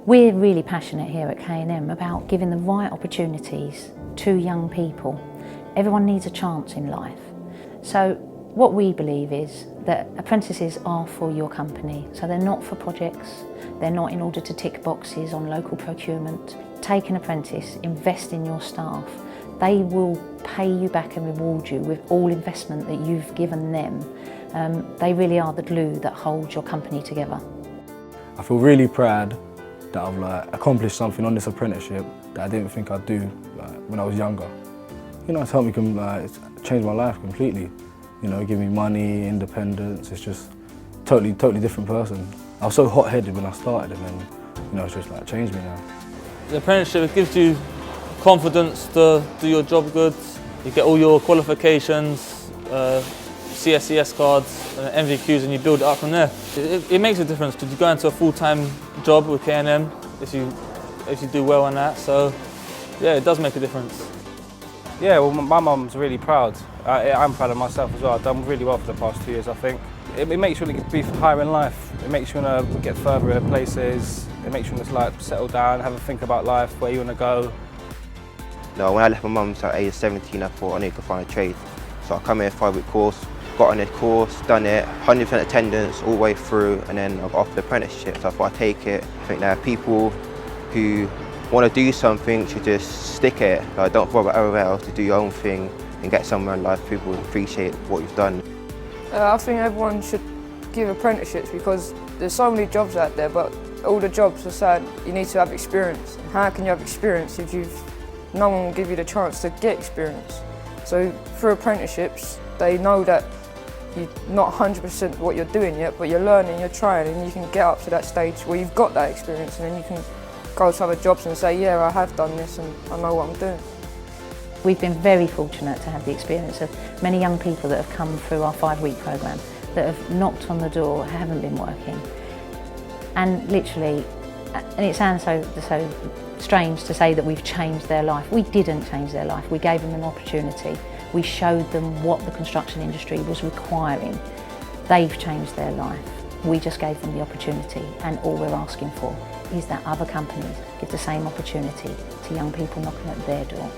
We're really passionate here at K&M about giving the right opportunities to young people. Everyone needs a chance in life. So what we believe is that apprentices are for your company. So they're not for projects, they're not in order to tick boxes on local procurement. Take an apprentice, invest in your staff. They will pay you back and reward you with all investment that you've given them. They really are the glue that holds your company together. I feel really proud that I've accomplished something on this apprenticeship that I didn't think I'd do when I was younger. You know, it's helped me change my life completely. You know, give me money, independence. It's just totally different person. I was so hot-headed when I started, and then you know, it's just changed me now. The apprenticeship gives you confidence to do your job good. You get all your qualifications, CSCS cards, MVQs, and you build it up from there. It makes a difference because you go into a full-time job with K&M if you do well on that. So yeah, it does make a difference. Yeah, well, my mum's really proud. I'm proud of myself as well. I've done really well for the past 2 years, I think. It makes you want to be higher in life. It makes you want to get further in places. It makes you want to settle down, have a think about life, where you want to go. No, when I left my mum's at age 17, I thought I need to find a trade. So I come here, 5-week course, got on this course, done it, 100% attendance all the way through, and then I got offered the apprenticeship. So I thought I'd take it. I think there are people who want to do something, should just stick at it. Don't bother everywhere else, to do your own thing and get somewhere in life. People appreciate what you've done. I think everyone should give apprenticeships because there's so many jobs out there, but all the jobs are saying you need to have experience. How can you have experience if no one will give you the chance to get experience? So through apprenticeships, they know that you're not 100% what you're doing yet, but you're learning, you're trying, and you can get up to that stage where you've got that experience, and then you can go to other jobs and say, yeah, I have done this and I know what I'm doing. We've been very fortunate to have the experience of many young people that have come through our 5-week programme that have knocked on the door, haven't been working. And literally, and it sounds so strange to say that we've changed their life. We didn't change their life, we gave them an opportunity. We showed them what the construction industry was requiring. They've changed their life. We just gave them the opportunity, and all we're asking for is that other companies give the same opportunity to young people knocking at their door.